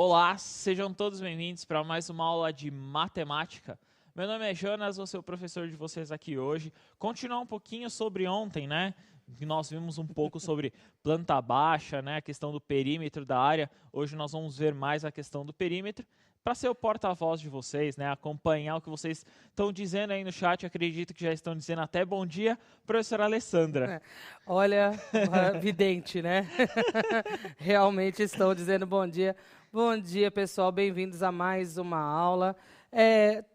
Olá, sejam todos bem-vindos para mais uma aula de matemática. Meu nome é Jonas, vou ser o professor de vocês aqui hoje. Continuar um pouquinho sobre ontem, né? Nós vimos um pouco sobre planta baixa, né? A questão do perímetro da área. Hoje nós vamos ver mais a questão do perímetro. Para ser o porta-voz de vocês, né? Acompanhar o que vocês estão dizendo aí no chat. Acredito que já estão dizendo até bom dia, professora Alessandra. Olha, vidente, né? Realmente estão dizendo bom dia. Bom dia, pessoal. Bem-vindos a mais uma aula.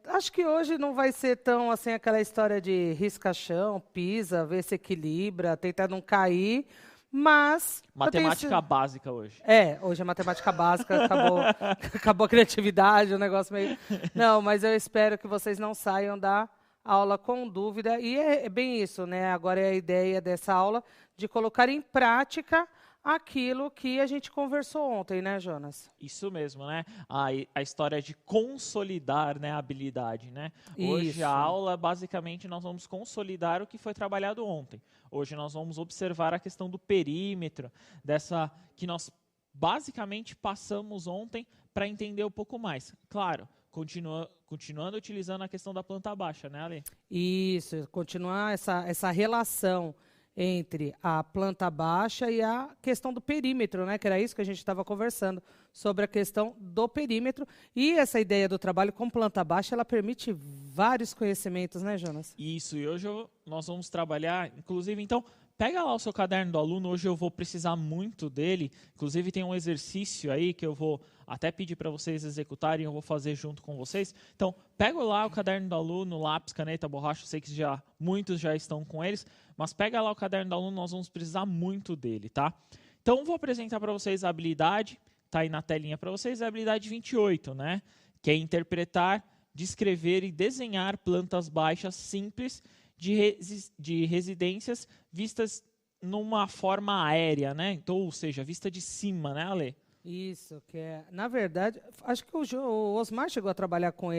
Acho que hoje não vai ser tão assim aquela história de risca-chão, pisa, ver se equilibra, tentar não cair, mas... Matemática básica hoje. Hoje é matemática básica, acabou a criatividade, o negócio meio... Não, mas eu espero que vocês não saiam da aula com dúvida. E é bem isso, né? Agora é a ideia dessa aula de colocar em prática aquilo que a gente conversou ontem, né, Jonas? Isso mesmo, né? A história de consolidar, né, a habilidade, né? Hoje Isso. a aula, basicamente, nós vamos consolidar o que foi trabalhado ontem. Hoje nós vamos observar a questão do perímetro, dessa que nós basicamente passamos ontem para entender um pouco mais. Claro, continuando utilizando a questão da planta baixa, né, Ale? Isso, continuar essa relação entre a planta baixa e a questão do perímetro, né? Que era isso que a gente estava conversando, sobre a questão do perímetro. E essa ideia do trabalho com planta baixa, ela permite vários conhecimentos, né, Jonas? Isso, e hoje nós vamos trabalhar, inclusive, então, pega lá o seu caderno do aluno, hoje eu vou precisar muito dele, inclusive tem um exercício aí que eu vou até pedir para vocês executarem, eu vou fazer junto com vocês. Então, pega lá o caderno do aluno, lápis, caneta, borracha, eu sei que muitos já estão com eles, mas pega lá o caderno do aluno, nós vamos precisar muito dele, tá? Então, vou apresentar para vocês a habilidade, tá aí na telinha para vocês, a habilidade 28, né? Que é interpretar, descrever e desenhar plantas baixas simples de residências vistas numa forma aérea, né? Então, ou seja, vista de cima, né, Ale? Isso, que é... Na verdade, acho que o Osmar chegou a trabalhar com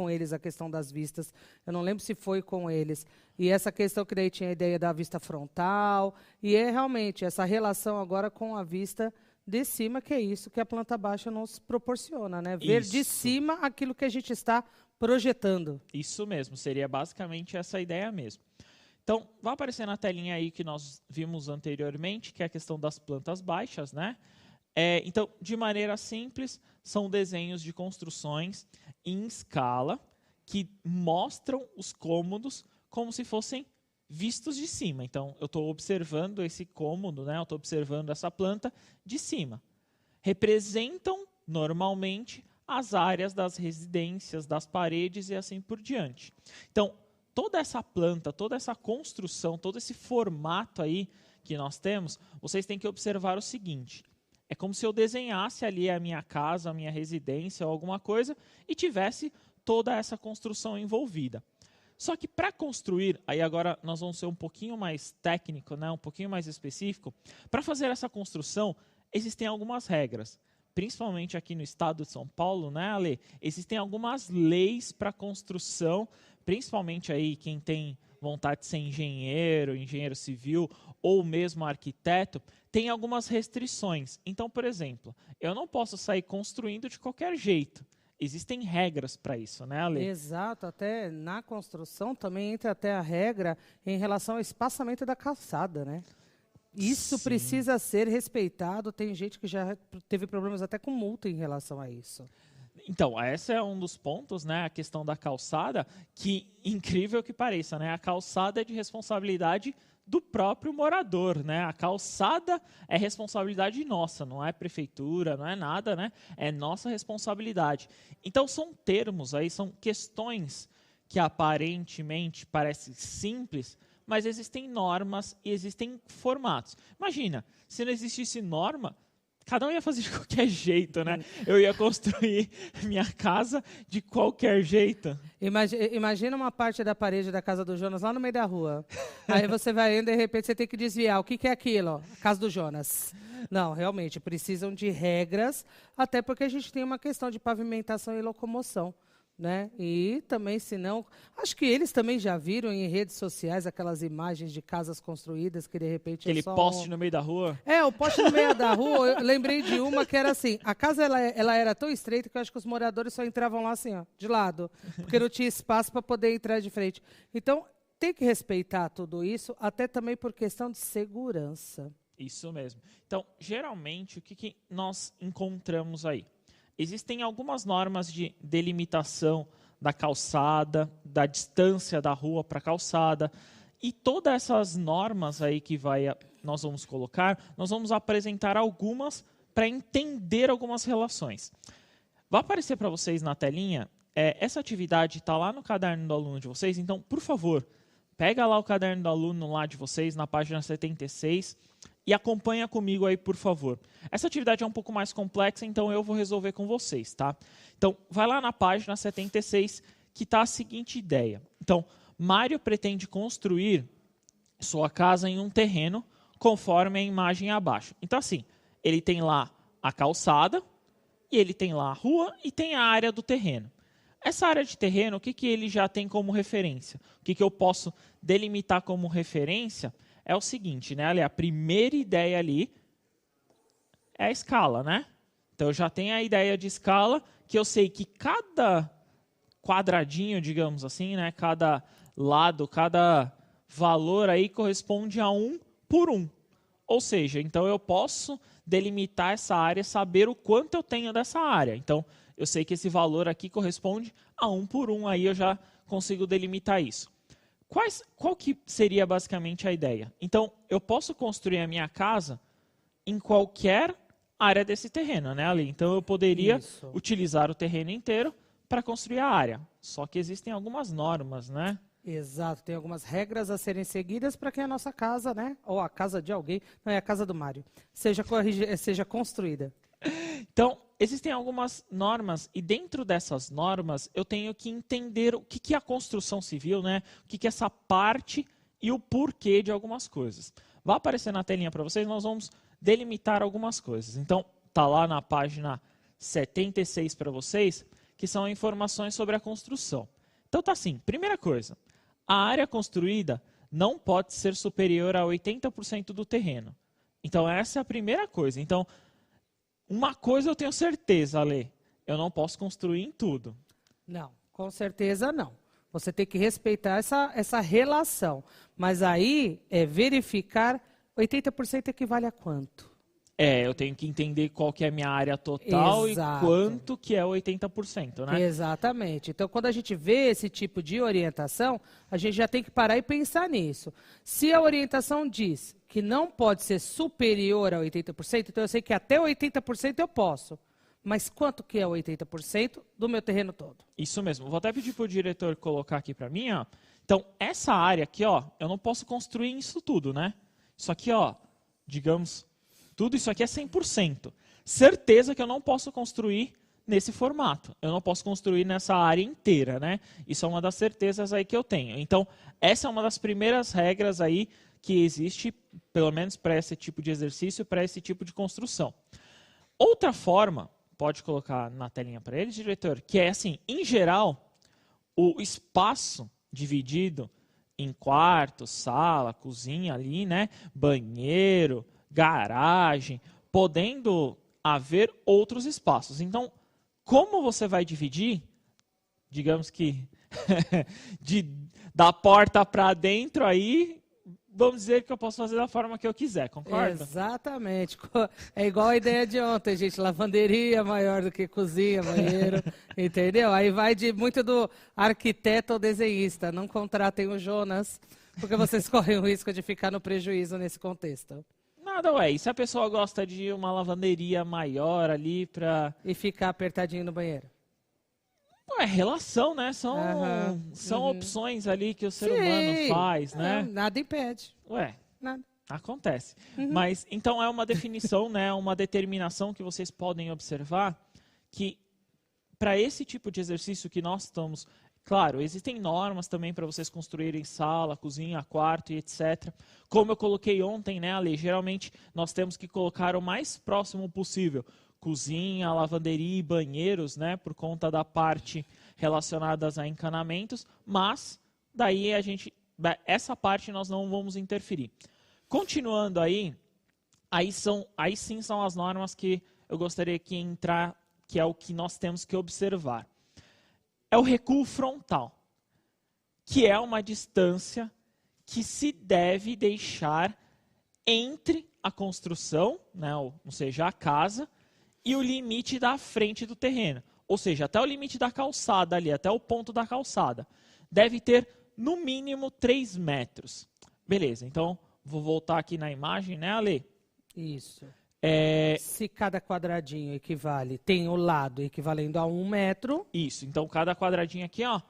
eles a questão das vistas. Eu não lembro se foi com eles. E essa questão que daí tinha a ideia da vista frontal. E é realmente essa relação agora com a vista de cima, que é isso que a planta baixa nos proporciona, né? Ver de cima aquilo que a gente está projetando. Isso mesmo, seria basicamente essa ideia mesmo. Então, vai aparecer na telinha aí que nós vimos anteriormente, que é a questão das plantas baixas, né? Então, de maneira simples, são desenhos de construções em escala que mostram os cômodos como se fossem vistos de cima. Então, eu estou observando esse cômodo, né? Eu estou observando essa planta de cima. Representam, normalmente, as áreas das residências, das paredes e assim por diante. Então, toda essa planta, toda essa construção, todo esse formato aí que nós temos, vocês têm que observar o seguinte: é como se eu desenhasse ali a minha casa, a minha residência ou alguma coisa e tivesse toda essa construção envolvida. Só que para construir, aí agora nós vamos ser um pouquinho mais técnico, né, um pouquinho mais específico, para fazer essa construção existem algumas regras. Principalmente aqui no estado de São Paulo, né, Ale? Existem algumas leis para construção, principalmente aí quem tem vontade de ser engenheiro civil ou mesmo arquiteto, tem algumas restrições. Então, por exemplo, eu não posso sair construindo de qualquer jeito. Existem regras para isso, né, Ale? Exato, até na construção também entra até a regra em relação ao espaçamento da calçada, né? Isso Sim. precisa ser respeitado. Tem gente que já teve problemas até com multa em relação a isso. Então, esse é um dos pontos, né, a questão da calçada, que, incrível que pareça, né, a calçada é de responsabilidade do próprio morador, né? A calçada é responsabilidade nossa, não é prefeitura, não é nada, né? É nossa responsabilidade. Então, são termos aí, são questões que aparentemente parecem simples, mas existem normas e existem formatos. Imagina, se não existisse norma, cada um ia fazer de qualquer jeito, né? Eu ia construir minha casa de qualquer jeito. Imagina uma parte da parede da casa do Jonas lá no meio da rua. Aí você vai indo e de repente você tem que desviar. O que é aquilo? A casa do Jonas. Não, realmente, precisam de regras, até porque a gente tem uma questão de pavimentação e locomoção. né? E também, se não, acho que eles também já viram em redes sociais aquelas imagens de casas construídas que de repente Aquele é só poste no meio da rua. o poste no meio da rua. Eu lembrei de uma que era assim, a casa ela era tão estreita que eu acho que os moradores só entravam lá assim, ó, de lado, porque não tinha espaço para poder entrar de frente. Então, tem que respeitar tudo isso, até também por questão de segurança. Isso mesmo. Então, geralmente, o que nós encontramos aí? Existem algumas normas de delimitação da calçada, da distância da rua para a calçada, e todas essas normas aí que nós vamos colocar, nós vamos apresentar algumas para entender algumas relações. Vai aparecer para vocês na telinha, essa atividade está lá no caderno do aluno de vocês, então, por favor, pega lá o caderno do aluno lá de vocês, na página 76, e acompanha comigo aí, por favor. Essa atividade é um pouco mais complexa, então eu vou resolver com vocês, tá? Então, vai lá na página 76, que está a seguinte ideia. Então, Mário pretende construir sua casa em um terreno, conforme a imagem abaixo. Então, assim, ele tem lá a calçada, e ele tem lá a rua, e tem a área do terreno. Essa área de terreno, o que ele já tem como referência? O que eu posso delimitar como referência? É o seguinte, né? Ali, a primeira ideia ali é a escala, né? Então, eu já tenho a ideia de escala, que eu sei que cada quadradinho, digamos assim, né? Cada lado, cada valor aí corresponde a 1 por 1. Ou seja, então eu posso delimitar essa área, saber o quanto eu tenho dessa área. Então, eu sei que esse valor aqui corresponde a 1 por 1, aí eu já consigo delimitar isso. Qual que seria basicamente a ideia? Então, eu posso construir a minha casa em qualquer área desse terreno, né, Ali? Então, eu poderia utilizar o terreno inteiro para construir a área. Só que existem algumas normas, né? Exato, tem algumas regras a serem seguidas para que a nossa casa, né, ou a casa de alguém, não é a casa do Mário, seja construída. Então, existem algumas normas e dentro dessas normas eu tenho que entender o que é a construção civil, né? O que é essa parte e o porquê de algumas coisas. Vai aparecer na telinha para vocês, nós vamos delimitar algumas coisas. Então, tá lá na página 76 para vocês, que são informações sobre a construção. Então tá assim, primeira coisa, a área construída não pode ser superior a 80% do terreno. Então essa é a primeira coisa. Então, uma coisa eu tenho certeza, Ale, eu não posso construir em tudo. Não, com certeza não. Você tem que respeitar essa relação. Mas aí é verificar 80% equivale a quanto? Eu tenho que entender qual que é a minha área total. Exato. E quanto que é 80%, né? Exatamente. Então, quando a gente vê esse tipo de orientação, a gente já tem que parar e pensar nisso. Se a orientação diz que não pode ser superior a 80%, então eu sei que até 80% eu posso. Mas quanto que é 80% do meu terreno todo? Isso mesmo. Vou até pedir para o diretor colocar aqui para mim, ó. Então, essa área aqui, ó, eu não posso construir isso tudo, né? Isso aqui, ó, digamos, tudo isso aqui é 100%. Certeza que eu não posso construir nesse formato. Eu não posso construir nessa área inteira, né? Isso é uma das certezas aí que eu tenho. Então, essa é uma das primeiras regras aí que existe, pelo menos para esse tipo de exercício, para esse tipo de construção. Outra forma, pode colocar na telinha para eles, diretor, que é assim, em geral, o espaço dividido em quarto, sala, cozinha ali, né? Banheiro, garagem, podendo haver outros espaços. Então, como você vai dividir, digamos que da porta para dentro aí, vamos dizer que eu posso fazer da forma que eu quiser, concorda? Exatamente. É igual a ideia de ontem, gente. Lavanderia maior do que cozinha, banheiro, entendeu? Aí vai muito do arquiteto ou desenhista. Não contratem o Jonas, porque vocês correm o risco de ficar no prejuízo nesse contexto. Nada, ué. E se a pessoa gosta de uma lavanderia maior ali para... E ficar apertadinho no banheiro? É relação, né? São opções ali que o ser humano faz, né? Nada impede. Ué, nada. Acontece. Mas, então, é uma definição, né? Uma determinação que vocês podem observar que, para esse tipo de exercício que nós estamos... Claro, existem normas também para vocês construírem sala, cozinha, quarto e etc. Como eu coloquei ontem, né, Ale? Geralmente, nós temos que colocar o mais próximo possível. Cozinha, lavanderia e banheiros, né, por conta da parte relacionadas a encanamentos, mas daí essa parte nós não vamos interferir. Continuando aí sim são as normas que eu gostaria que entrar, que é o que nós temos que observar. É o recuo frontal, que é uma distância que se deve deixar entre a construção, né, ou seja, a casa, e o limite da frente do terreno. Ou seja, até o limite da calçada ali, até o ponto da calçada. Deve ter, no mínimo, 3 metros. Beleza, então, vou voltar aqui na imagem, né, Ale? Isso. Se cada quadradinho tem o lado equivalendo a 1 metro. Isso, então cada quadradinho aqui, ó,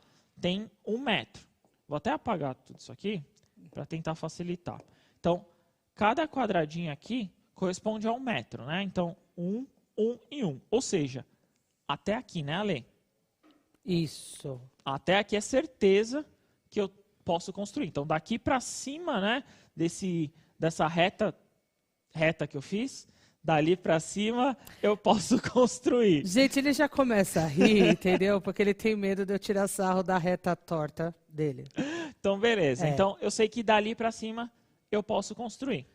tem 1 metro. Vou até apagar tudo isso aqui, para tentar facilitar. Então, cada quadradinho aqui corresponde a 1 metro, né? Então, 1, 1 e 1. Ou seja, até aqui, né, Ale? Isso. Até aqui é certeza que eu posso construir. Então, daqui para cima, né, dessa reta que eu fiz, dali para cima eu posso construir. Gente, ele já começa a rir, entendeu? Porque ele tem medo de eu tirar sarro da reta torta dele. Então, beleza. Então, eu sei que dali para cima eu posso construir.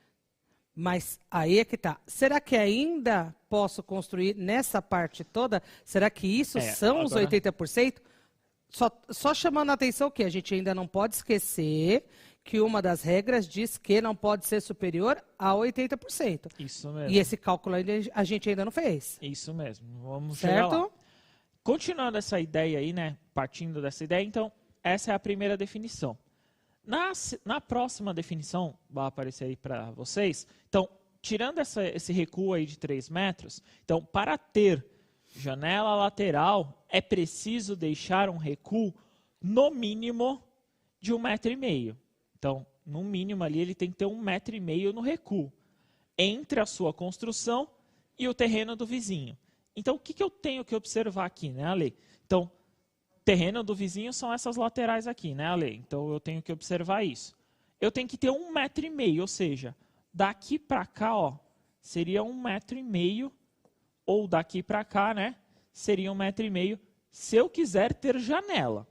Mas aí é que tá. Será que ainda posso construir nessa parte toda? Será que isso são os 80%? Só chamando a atenção que a gente ainda não pode esquecer que uma das regras diz que não pode ser superior a 80%. Isso mesmo. E esse cálculo a gente ainda não fez. Isso mesmo. Vamos certo? chegar lá. Continuando essa ideia aí, né? Partindo dessa ideia, então, essa é a primeira definição. Na próxima definição, vai aparecer aí para vocês. Então, tirando esse recuo aí de 3 metros, então, para ter janela lateral, é preciso deixar um recuo, no mínimo, de 1,5 metro. Então, no mínimo ali, ele tem que ter 1,5 metro no recuo, entre a sua construção e o terreno do vizinho. Então, o que eu tenho que observar aqui, né, Ale? Então, terreno do vizinho são essas laterais aqui, né, Ale? Então, eu tenho que observar isso. Eu tenho que ter 1,5 metro, ou seja, daqui para cá, ó, seria 1,5 metro, ou daqui para cá, né, seria 1,5 metro, se eu quiser ter janela.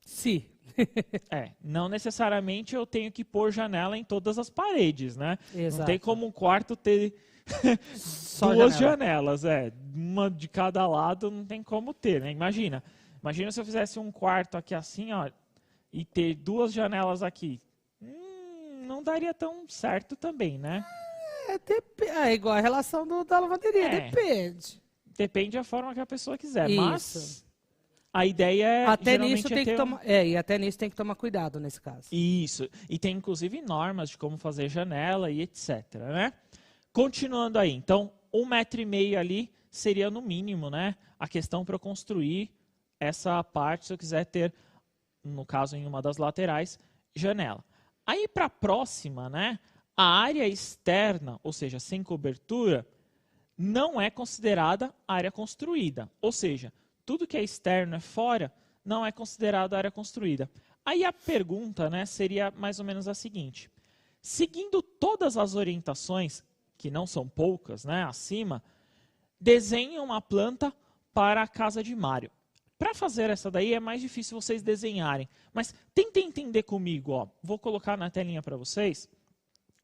Sim. Não necessariamente eu tenho que pôr janela em todas as paredes, né? Exato. Não tem como um quarto ter Só duas janelas, uma de cada lado, não tem como ter, né? Imagina se eu fizesse um quarto aqui assim, ó, e ter 2 janelas aqui. Não daria tão certo também, né? É igual a relação da lavanderia, depende. Depende da forma que a pessoa quiser, Isso. Mas a ideia é até nisso tem que tomar, e até nisso tem que tomar cuidado nesse caso. Isso. E tem inclusive normas de como fazer janela e etc, né? Continuando aí, então, 1,5 metro ali seria no mínimo, né? A questão para eu construir essa parte, se eu quiser ter, no caso em uma das laterais, janela. Aí para a próxima, né? A área externa, ou seja, sem cobertura, não é considerada área construída. Ou seja, tudo que é externo, é fora, não é considerado área construída. Aí a pergunta, né, seria mais ou menos a seguinte. Seguindo todas as orientações, que não são poucas, né, acima, desenhe uma planta para a casa de Mário. Para fazer essa daí é mais difícil vocês desenharem. Mas tentem entender comigo. Ó. Vou colocar na telinha para vocês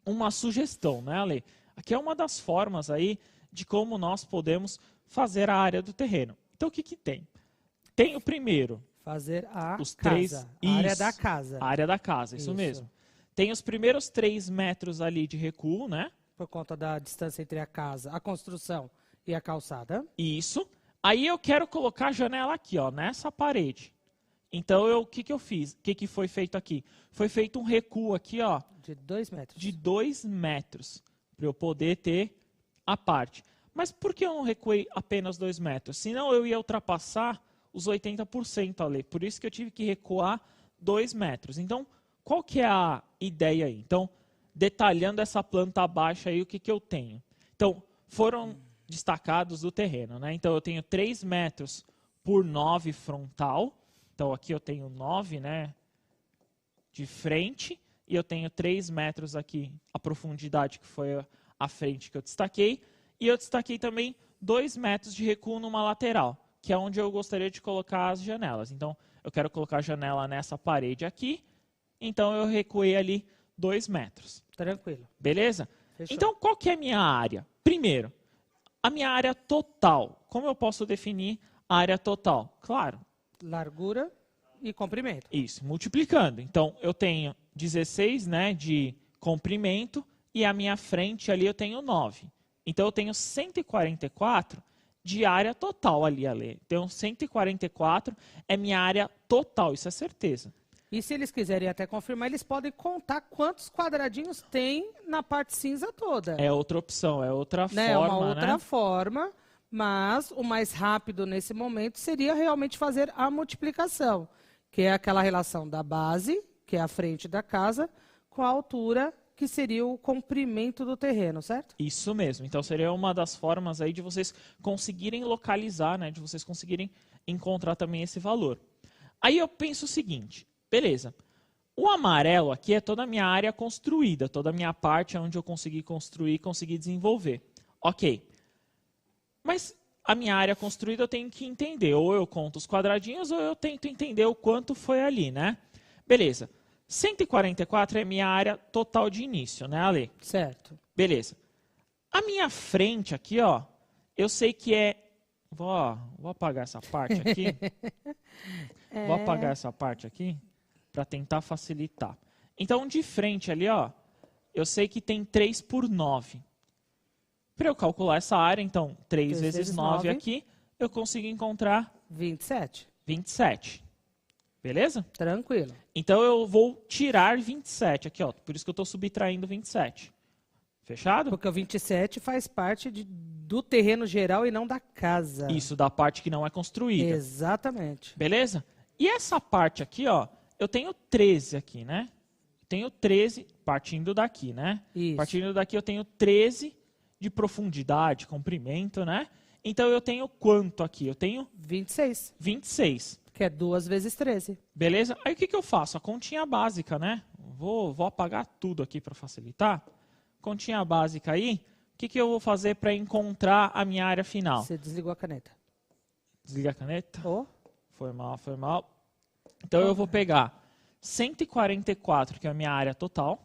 uma sugestão, né, Ale? Aqui é uma das formas aí de como nós podemos fazer a área do terreno. Então, o que tem? Tem o primeiro. Fazer os casa. 3, a área da casa. A área da casa, isso mesmo. Tem os primeiros 3 metros ali de recuo, né? Por conta da distância entre a casa, a construção e a calçada. Isso. Aí eu quero colocar a janela aqui, ó, nessa parede. Então, o que eu fiz? O que foi feito aqui? Foi feito um recuo aqui, ó. De 2 metros. De 2 metros. Para eu poder ter a parte. Mas por que eu não recuei apenas 2 metros? Senão eu ia ultrapassar os 80% ali. Por isso que eu tive que recuar 2 metros. Então, qual que é a ideia aí? Então, detalhando essa planta abaixo aí, o que eu tenho? Então, foram destacados do terreno, né? Então, eu tenho 3 metros por 9 frontal. Então, aqui eu tenho 9, né, de frente. E eu tenho 3 metros aqui, a profundidade que foi a frente que eu destaquei. E eu destaquei também 2 metros de recuo numa lateral. que é onde eu gostaria de colocar as janelas. Então, eu quero colocar a janela nessa parede aqui, então eu recuei ali 2 metros. Tranquilo. Beleza? Fechou. Então, qual que é a minha área? Primeiro, a minha área total. Como eu posso definir a área total? Claro. Largura e comprimento. Isso, multiplicando. Então, eu tenho 16, né, de comprimento e a minha frente ali eu tenho 9. Então, eu tenho 144 de área total ali, Ale. Então, 144 é minha área total, isso é certeza. E se eles quiserem até confirmar, eles podem contar quantos quadradinhos tem na parte cinza toda. É outra opção, é outra Né? forma, É uma outra né? forma, mas o mais rápido nesse momento seria realmente fazer a multiplicação, que é aquela relação da base, que é a frente da casa, com a altura, que seria o comprimento do terreno, certo? Isso mesmo. Então, seria uma das formas aí de vocês conseguirem localizar, né? De vocês conseguirem encontrar também esse valor. Aí eu penso o seguinte, beleza. O amarelo aqui é toda a minha área construída, toda a minha parte onde eu consegui construir, consegui desenvolver. Ok. Mas a minha área construída eu tenho que entender. Ou eu conto os quadradinhos ou eu tento entender o quanto foi ali, né? Beleza. 144 é minha área total de início, né, Ale? Certo. Beleza. A minha frente aqui, ó, eu sei que é... Vou apagar essa parte aqui. Vou apagar essa parte aqui para tentar facilitar. Então, de frente ali, ó, eu sei que tem 3 por 9. Para eu calcular essa área, então, 3 vezes 9 aqui, eu consigo encontrar 27. 27. Beleza? Tranquilo. Então, eu vou tirar 27 aqui, ó. Por isso que eu estou subtraindo 27. Fechado? Porque o 27 faz parte do terreno geral e não da casa. Isso, da parte que não é construída. Exatamente. Beleza? E essa parte aqui, ó, eu tenho 13 aqui, né? Tenho 13 partindo daqui, né? Isso. Partindo daqui eu tenho 13 de profundidade, comprimento, né? Então eu tenho quanto aqui? Eu tenho 26. 26. Que é 2 vezes 13. Beleza? Aí o que eu faço? A continha básica, né? Vou apagar tudo aqui para facilitar. Continha básica aí. O que eu vou fazer para encontrar a minha área final? Você desligou a caneta. Desliga a caneta. Oh. Foi mal, foi mal. Então eu vou pegar 144, que é a minha área total.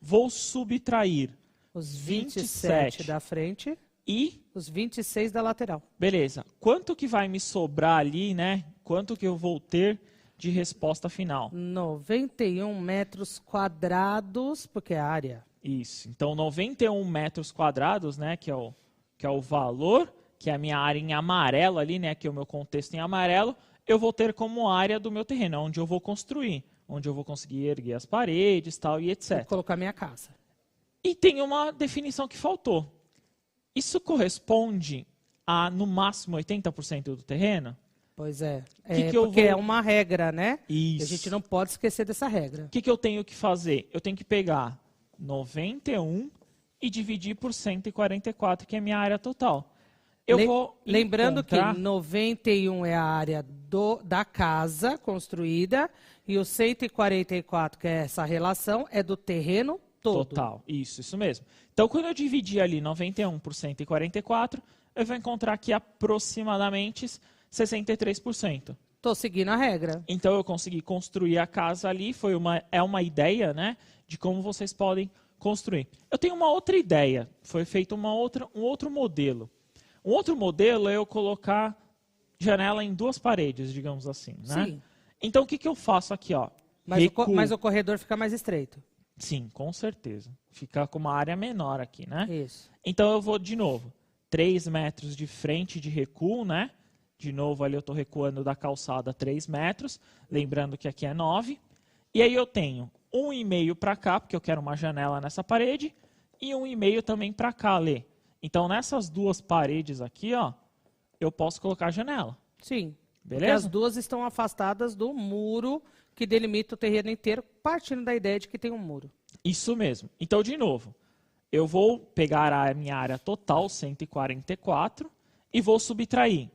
Vou subtrair Os 27 27 da frente e... os 26 da lateral. Beleza. Quanto que vai me sobrar ali, né? Quanto que eu vou ter de resposta final? 91 metros quadrados, porque é a área. Isso. Então, 91 metros quadrados, né? Que é o valor, que é a minha área em amarelo ali, né? Que é o meu contexto em amarelo. Eu vou ter como área do meu terreno, onde eu vou construir. Onde eu vou conseguir erguer as paredes, tal, e etc. Vou colocar minha casa. E tem uma definição que faltou. Isso corresponde a, no máximo, 80% do terreno? Pois é. Porque é uma regra, né? Isso. E a gente não pode esquecer dessa regra. O que eu tenho que fazer? Eu tenho que pegar 91 e dividir por 144, que é a minha área total. Lembrando encontrar... que 91 é a área da casa construída e o 144, que é essa relação, é do terreno todo. Total, isso mesmo. Então, quando eu dividir ali 91 por 144, eu vou encontrar aqui aproximadamente 63%. Estou seguindo a regra. Então, eu consegui construir a casa ali, é uma ideia, né, de como vocês podem construir. Eu tenho uma outra ideia, foi feito um outro modelo. Um outro modelo é eu colocar janela em 2 paredes, digamos assim, né? Sim. Então, o que eu faço aqui, ó? Mas o corredor fica mais estreito. Sim, com certeza. Fica com uma área menor aqui, né? Isso. Então, eu vou, de novo, 3 metros de frente de recuo, né? De novo, ali eu estou recuando da calçada 3 metros. Lembrando que aqui é 9. E aí eu tenho 1,5 para cá, porque eu quero uma janela nessa parede. E 1,5 também para cá, Lê. Então, nessas 2 paredes aqui, ó, eu posso colocar janela. Sim. Beleza? Porque as 2 estão afastadas do muro que delimita o terreno inteiro, partindo da ideia de que tem um muro. Isso mesmo. Então, de novo, eu vou pegar a minha área total, 144, e vou subtrair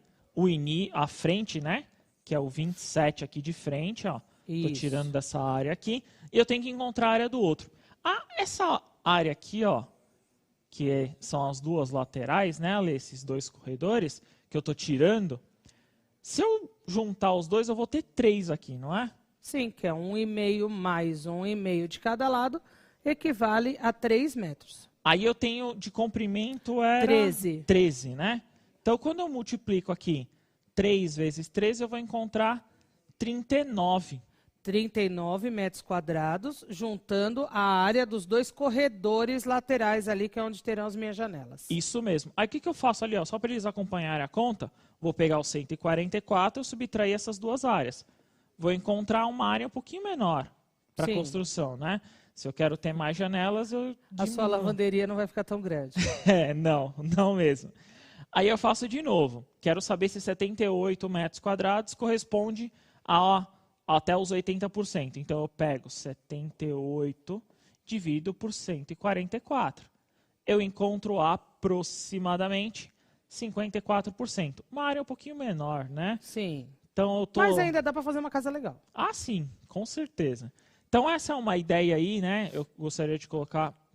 a frente, né? Que é o 27 aqui de frente, ó. Estou tirando dessa área aqui. E eu tenho que encontrar a área do outro. Essa área aqui, ó, são as 2 laterais, né, Ale? Esses 2 corredores que eu estou tirando, Se eu juntar os dois, eu vou ter 3 aqui, não é? Sim, que é 1,5 mais 1,5 de cada lado, equivale a 3 metros. Aí eu tenho de comprimento era 13, né? Então, quando eu multiplico aqui 3 vezes 13, eu vou encontrar 39. 39 metros quadrados, juntando a área dos 2 corredores laterais ali, que é onde terão as minhas janelas. Isso mesmo. Aí o que eu faço ali? Ó, só para eles acompanharem a conta, vou pegar o 144 e subtrair essas 2 áreas. Vou encontrar uma área um pouquinho menor para construção, né? Se eu quero ter mais janelas, eu diminuo. A sua lavanderia não vai ficar tão grande. Não mesmo. Aí eu faço de novo. Quero saber se 78 metros quadrados corresponde até os 80%. Então, eu pego 78, divido por 144. Eu encontro aproximadamente 54%. Uma área um pouquinho menor, né? Sim. Então, Mas ainda dá para fazer uma casa legal. Ah, sim, com certeza. Então, essa é uma ideia aí, né? Eu gostaria de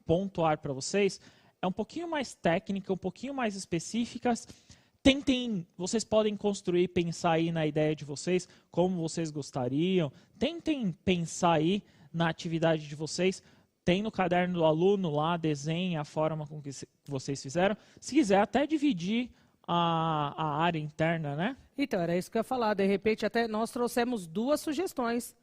pontuar para vocês. É um pouquinho mais técnica, um pouquinho mais específicas. Vocês podem construir, pensar aí na ideia de vocês, como vocês gostariam. Tentem pensar aí na atividade de vocês. Tem no caderno do aluno lá, desenhe a forma com que vocês fizeram. Se quiser, até dividir a área interna, né? Então, era isso que eu ia falar. De repente, até nós trouxemos 2 sugestões.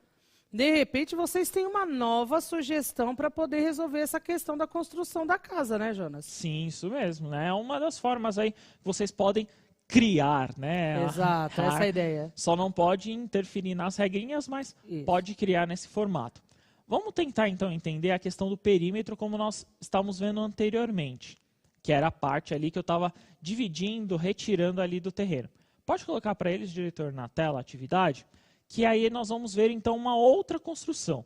De repente, vocês têm uma nova sugestão para poder resolver essa questão da construção da casa, né, Jonas? Sim, isso mesmo, né? É uma das formas aí que vocês podem criar, né? Exato, essa é a ideia. Só não pode interferir nas regrinhas, mas pode criar nesse formato. Vamos tentar, então, entender a questão do perímetro como nós estávamos vendo anteriormente, que era a parte ali que eu estava dividindo, retirando ali do terreno. Pode colocar para eles, diretor, na tela a atividade? Que aí nós vamos ver, então, uma outra construção.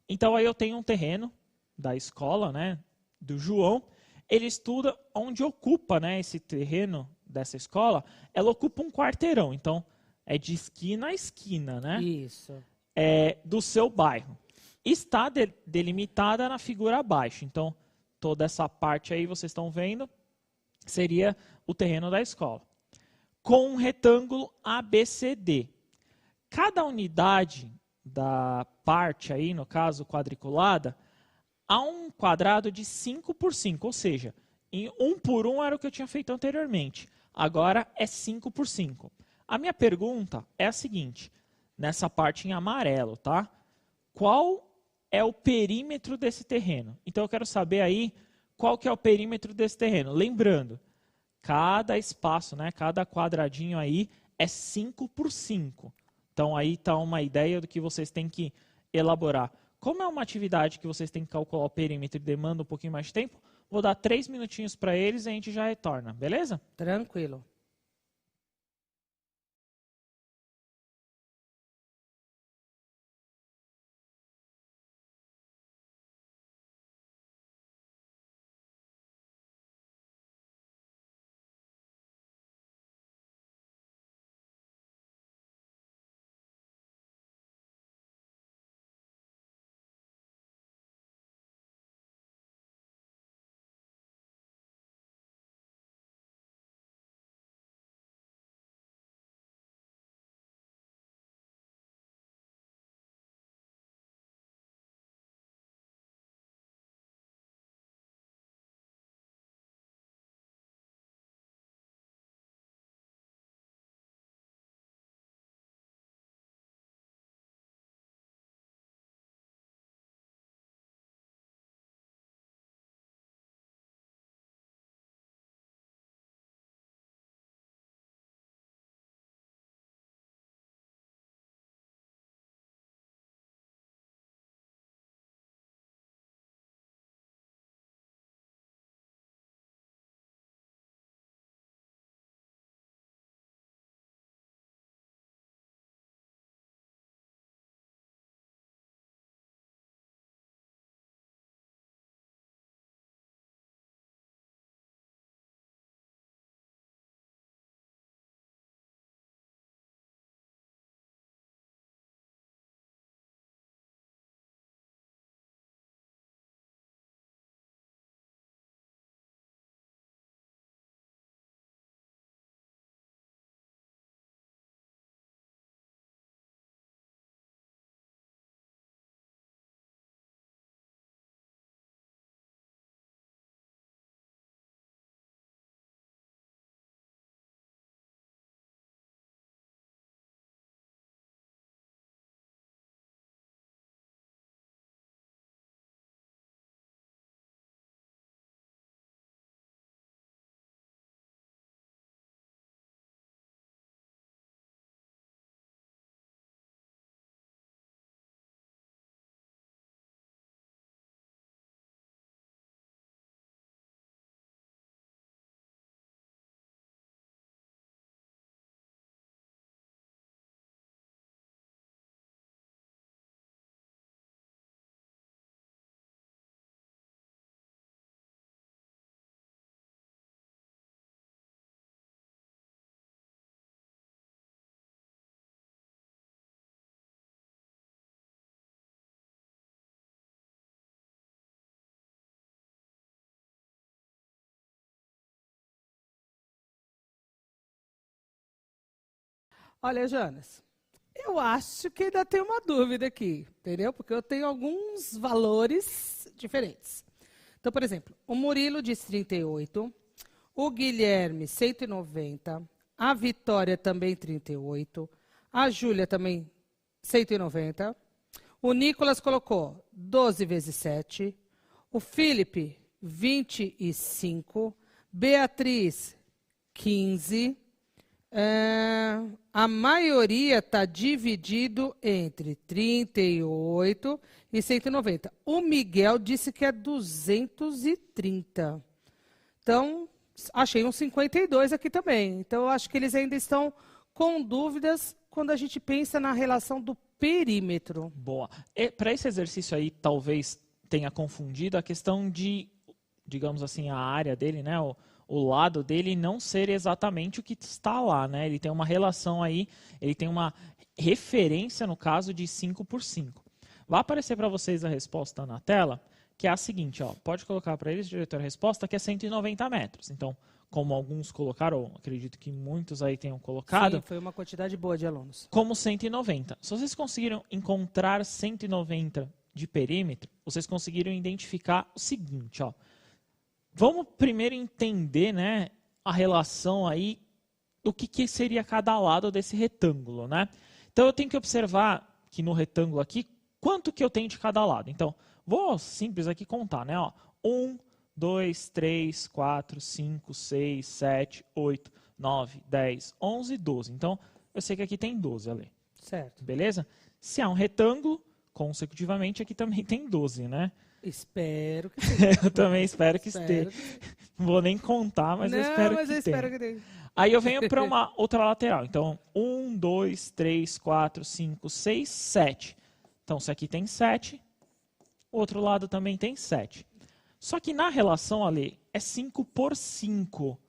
Então, aí eu tenho um terreno da escola, né, do João. Ele estuda onde ocupa, né, esse terreno dessa escola. Ela ocupa um quarteirão. Então, é de esquina a esquina, né? Isso. Do seu bairro. Está delimitada na figura abaixo. Então, toda essa parte aí, vocês estão vendo, seria o terreno da escola. Com um retângulo ABCD. Cada unidade da parte aí, no caso quadriculada, há um quadrado de 5 por 5, ou seja, em 1 por 1 era o que eu tinha feito anteriormente. Agora é 5 por 5. A minha pergunta é a seguinte, nessa parte em amarelo, tá? Qual é o perímetro desse terreno? Então eu quero saber aí qual que é o perímetro desse terreno. Lembrando, cada espaço, né, cada quadradinho aí é 5 por 5. Então, aí está uma ideia do que vocês têm que elaborar. Como é uma atividade que vocês têm que calcular o perímetro e demanda um pouquinho mais de tempo, vou dar 3 minutinhos para eles e a gente já retorna, beleza? Tranquilo. Olha, Jonas, eu acho que ainda tem uma dúvida aqui, entendeu? Porque eu tenho alguns valores diferentes. Então, por exemplo, o Murilo diz 38, o Guilherme 190, a Vitória também 38, a Júlia também 190, o Nicolas colocou 12 vezes 7, o Felipe 25, Beatriz 15, a maioria está dividido entre 38 e 190. O Miguel disse que é 230. Então, achei um 52 aqui também. Então, eu acho que eles ainda estão com dúvidas quando a gente pensa na relação do perímetro. Boa. Para esse exercício aí, talvez tenha confundido a questão de, digamos assim, a área dele, né? O lado dele não ser exatamente o que está lá, né? Ele tem uma relação aí, ele tem uma referência, no caso, de 5 por 5. Vai aparecer para vocês a resposta na tela, que é a seguinte, ó, pode colocar para eles, diretor, a resposta, que é 190 metros. Então, como alguns colocaram, acredito que muitos aí tenham colocado. Sim, foi uma quantidade boa de alunos. Como 190. Se vocês conseguiram encontrar 190 de perímetro, vocês conseguiram identificar o seguinte, ó. Vamos primeiro entender, né, a relação aí, o que seria cada lado desse retângulo, né? Então, eu tenho que observar que no retângulo aqui, quanto que eu tenho de cada lado. Então, vou simples aqui contar, né? Ó, 1, 2, 3, 4, 5, 6, 7, 8, 9, 10, 11, 12. Então, eu sei que aqui tem 12, Ale. Certo. Beleza? Se há um retângulo, consecutivamente, aqui também tem 12, né? Espero que sim. Eu também espero que esteja. Não vou nem contar, mas eu espero que tenha. Aí eu venho para uma outra lateral. Então, 1, 2, 3, 4, 5, 6, 7. Então, se aqui tem 7, o outro lado também tem 7. Só que na relação, ali, é 5 por 5.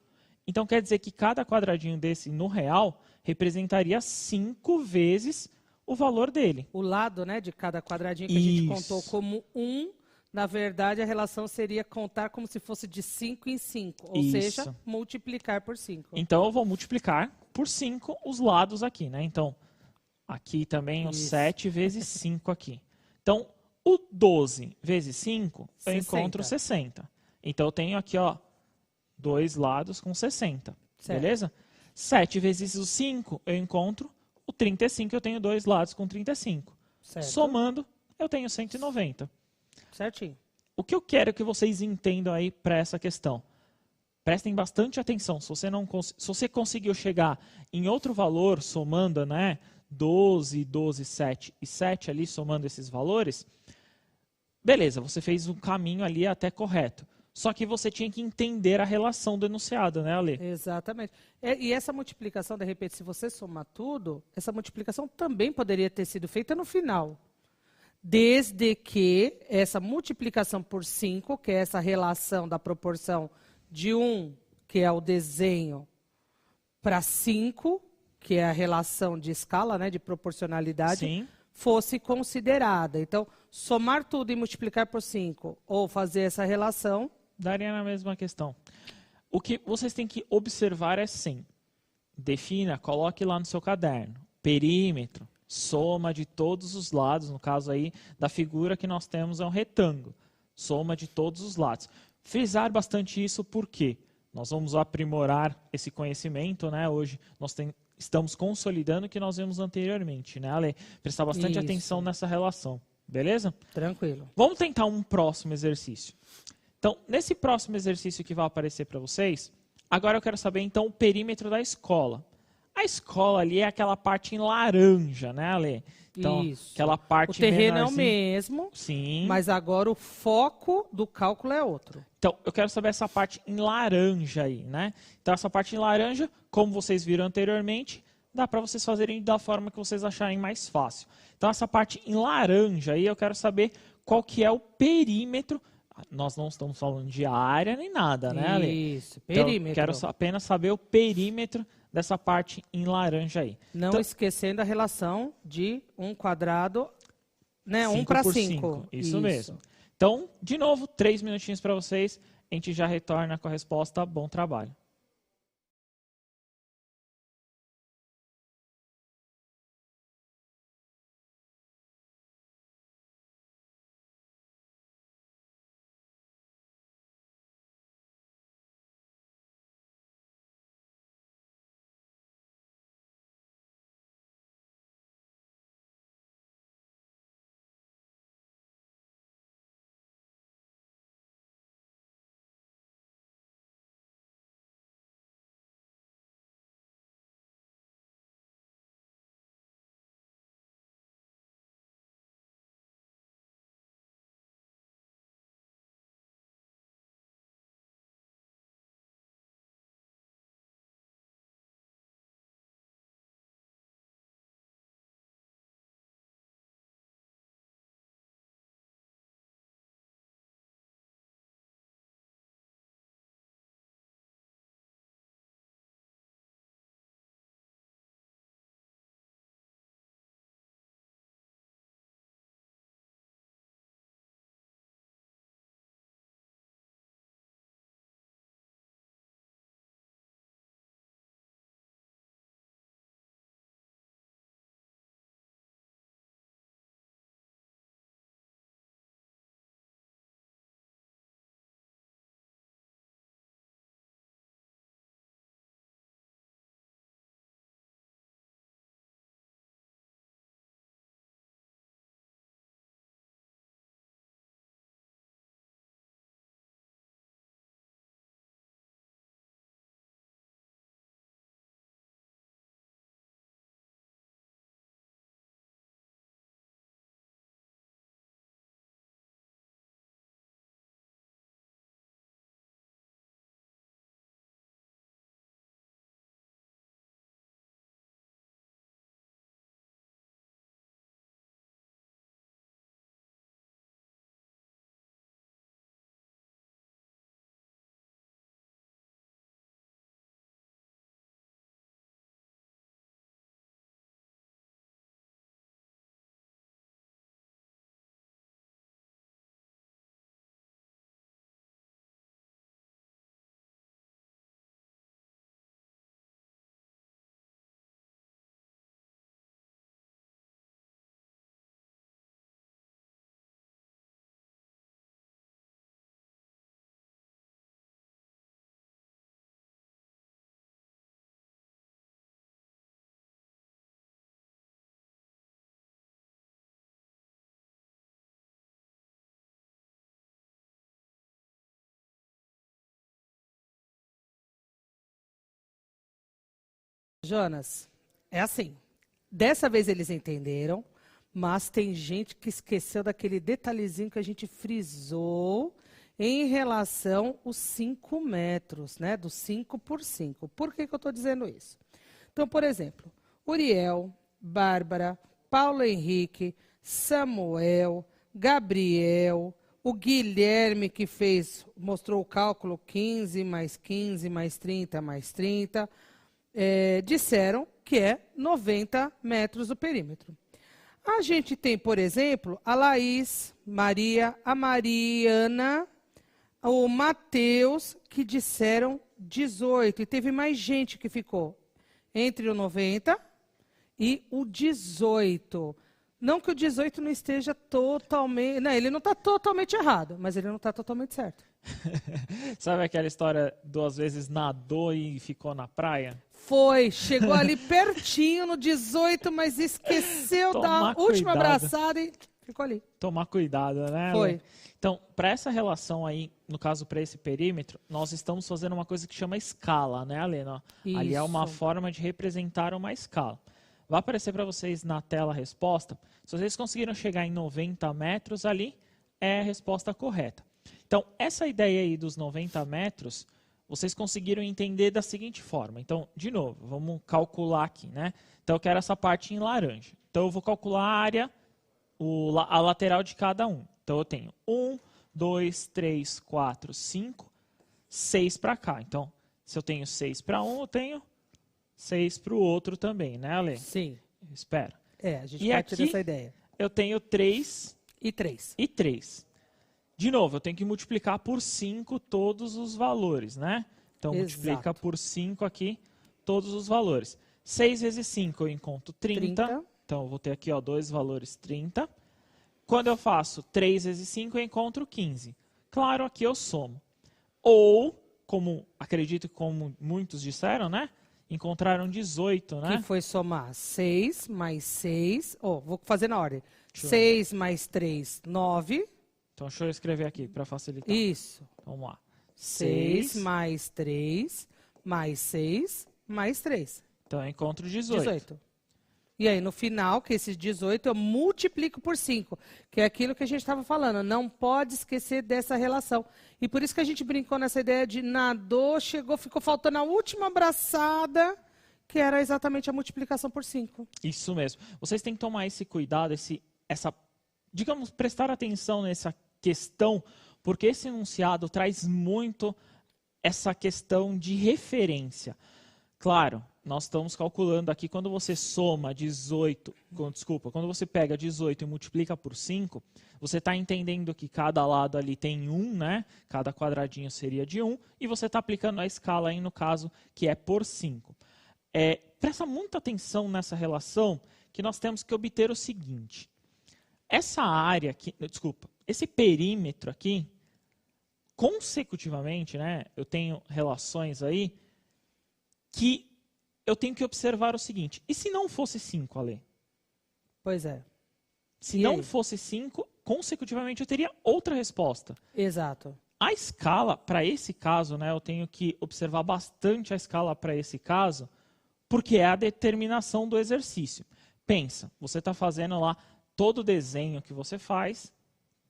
Então, quer dizer que cada quadradinho desse, no real, representaria 5 vezes o valor dele. O lado, né, de cada quadradinho que a gente contou como 1, na verdade, a relação seria contar como se fosse de 5 em 5. Ou seja, multiplicar por 5. Então, eu vou multiplicar por 5 os lados aqui, né? Então, aqui também o 7 vezes 5 aqui. Então, o 12 vezes 5, eu encontro 60. Então, eu tenho aqui, ó, 2 lados com 60. Certo. Beleza? 7 vezes o 5, eu encontro o 35, eu tenho 2 lados com 35. Certo. Somando, eu tenho 190. Certinho. O que eu quero que vocês entendam aí para essa questão? Prestem bastante atenção. Se você conseguiu chegar em outro valor, somando, né, 12, 12, 7 e 7 ali, somando esses valores, beleza, você fez um caminho ali até correto. Só que você tinha que entender a relação do enunciado, né, Ale? Exatamente. E essa multiplicação, de repente, se você somar tudo, essa multiplicação também poderia ter sido feita no final. Desde que essa multiplicação por 5, que é essa relação da proporção de 1, que é o desenho, para 5, que é a relação de escala, né, de proporcionalidade, sim, fosse considerada. Então, somar tudo e multiplicar por 5, ou fazer essa relação... daria na mesma questão. O que vocês têm que observar é sim. Defina, coloque lá no seu caderno. Perímetro, soma de todos os lados, no caso aí da figura que nós temos é um retângulo. Soma de todos os lados. Frisar bastante isso porque nós vamos aprimorar esse conhecimento, né? Hoje nós estamos consolidando o que nós vimos anteriormente, né, Ale? Prestar bastante atenção nessa relação, beleza? Tranquilo. Vamos tentar um próximo exercício. Então, nesse próximo exercício que vai aparecer para vocês, agora eu quero saber, então, o perímetro da escola. A escola ali é aquela parte em laranja, né, Ale? Então, isso. Aquela parte o terreno menorzinha. É o mesmo, sim, mas agora o foco do cálculo é outro. Então, eu quero saber essa parte em laranja aí, né? Então, essa parte em laranja, como vocês viram anteriormente, dá para vocês fazerem da forma que vocês acharem mais fácil. Então, essa parte em laranja aí, eu quero saber qual que é o perímetro. Nós não estamos falando de área nem nada, né, Ale? Isso, perímetro. Então, quero apenas saber o perímetro dessa parte em laranja aí. Não então, esquecendo a relação de um quadrado, né, 1 para 5. Isso mesmo. Então, de novo, 3 minutinhos para vocês. A gente já retorna com a resposta. Bom trabalho. Jonas, é assim. Dessa vez eles entenderam, mas tem gente que esqueceu daquele detalhezinho que a gente frisou em relação aos 5 metros, né? Do 5 por 5. Por que eu estou dizendo isso? Então, por exemplo, Uriel, Bárbara, Paulo Henrique, Samuel, Gabriel, o Guilherme que mostrou o cálculo 15 mais 15 mais 30 mais 30, disseram que é 90 metros o perímetro. A gente tem, por exemplo, a Laís, Maria, a Mariana, o Matheus, que disseram 18. E teve mais gente que ficou entre o 90 e o 18. Não que o 18 não esteja totalmente... Não, ele não está totalmente errado, mas ele não está totalmente certo. Sabe aquela história, 2 vezes nadou e ficou na praia? Foi, chegou ali pertinho no 18, mas esqueceu da última abraçada e ficou ali. Tomar cuidado, né? Foi. Ale? Então, para essa relação aí, no caso para esse perímetro, nós estamos fazendo uma coisa que chama escala, né, Ale? Ali é uma forma de representar uma escala. Vai aparecer para vocês na tela a resposta. Se vocês conseguiram chegar em 90 metros ali, é a resposta correta. Então, essa ideia aí dos 90 metros, vocês conseguiram entender da seguinte forma. Então, de novo, vamos calcular aqui, né? Então, eu quero essa parte em laranja. Então, eu vou calcular a área, a lateral de cada um. Então, eu tenho 1, 2, 3, 4, 5, 6 para cá. Então, se eu tenho 6 para um, eu tenho 6 para o outro também, né, Ale? Sim. Espero. A gente parte dessa ideia. Eu tenho 3 e 3. E 3. De novo, eu tenho que multiplicar por 5 todos os valores, né? Então, multiplica por 5 aqui todos os valores. 6 vezes 5 eu encontro 30. Então, eu vou ter aqui 2 valores 30. Quando eu faço 3 vezes 5, eu encontro 15. Claro, aqui eu somo. Ou, acredito que como muitos disseram, né? Encontraram 18, né? Que foi somar 6 mais 6. Vou fazer na ordem. 6 mais 3, 9. Então, deixa eu escrever aqui para facilitar. Isso. Vamos lá. 6 mais 3, mais 6, mais 3. Então, eu encontro 18. E aí, no final, que esses 18 eu multiplico por 5, que é aquilo que a gente estava falando. Não pode esquecer dessa relação. E por isso que a gente brincou nessa ideia de nadou, chegou, ficou faltando a última abraçada, que era exatamente a multiplicação por 5. Isso mesmo. Vocês têm que tomar esse cuidado, digamos, prestar atenção nessa questão, porque esse enunciado traz muito essa questão de referência. Claro, nós estamos calculando aqui, quando você soma 18, quando você pega 18 e multiplica por 5, você está entendendo que cada lado ali tem 1, né? Cada quadradinho seria de 1, e você está aplicando a escala aí, no caso, que é por 5. Presta muita atenção nessa relação, que nós temos que obter o seguinte. Essa área aqui, esse perímetro aqui, consecutivamente, né, eu tenho relações aí que eu tenho que observar o seguinte. E se não fosse 5, Ale? Pois é. Se não fosse 5, consecutivamente eu teria outra resposta. Exato. A escala, para esse caso, né, eu tenho que observar bastante a escala para esse caso, porque é a determinação do exercício. Pensa, você está fazendo lá todo desenho que você faz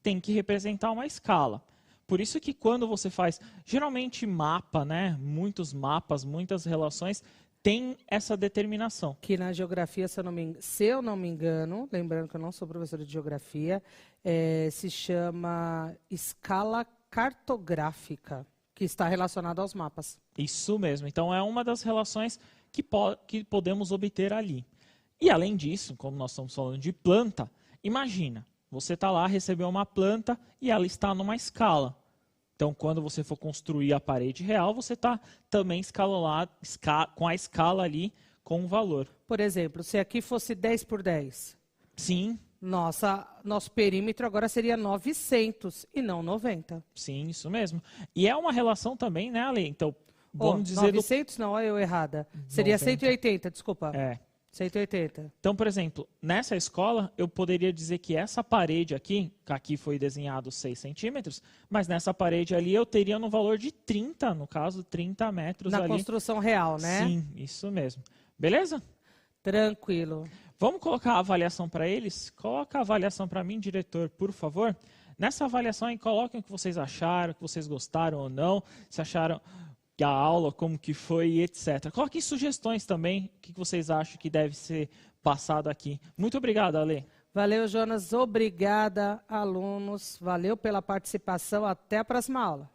tem que representar uma escala. Por isso que quando você faz, geralmente mapa, né, muitos mapas, muitas relações, tem essa determinação. Que na geografia, se eu não me engano, lembrando que eu não sou professora de geografia, se chama escala cartográfica, que está relacionada aos mapas. Isso mesmo. Então, é uma das relações que podemos obter ali. E, além disso, como nós estamos falando de planta, imagina, você está lá, recebeu uma planta e ela está numa escala. Então, quando você for construir a parede real, você está também com a escala ali, com o valor. Por exemplo, se aqui fosse 10 por 10. Sim. Nosso perímetro agora seria 900 e não 90. Sim, isso mesmo. E é uma relação também, né, Ale? Então, vamos dizer... 900 não, eu errada. Seria 90. 180, desculpa. 180. Então, por exemplo, nessa escola, eu poderia dizer que essa parede aqui foi desenhado 6 centímetros, mas nessa parede ali eu teria no valor de 30, no caso, 30 metros ali. Na construção real, né? Sim, isso mesmo. Beleza? Tranquilo. Vamos colocar a avaliação para eles? Coloca a avaliação para mim, diretor, por favor. Nessa avaliação aí, coloquem o que vocês acharam, o que vocês gostaram ou não, se acharam que a aula, como que foi, etc. Coloquem sugestões também, o que vocês acham que deve ser passado aqui. Muito obrigado, Ale. Valeu, Jonas. Obrigada, alunos. Valeu pela participação. Até a próxima aula.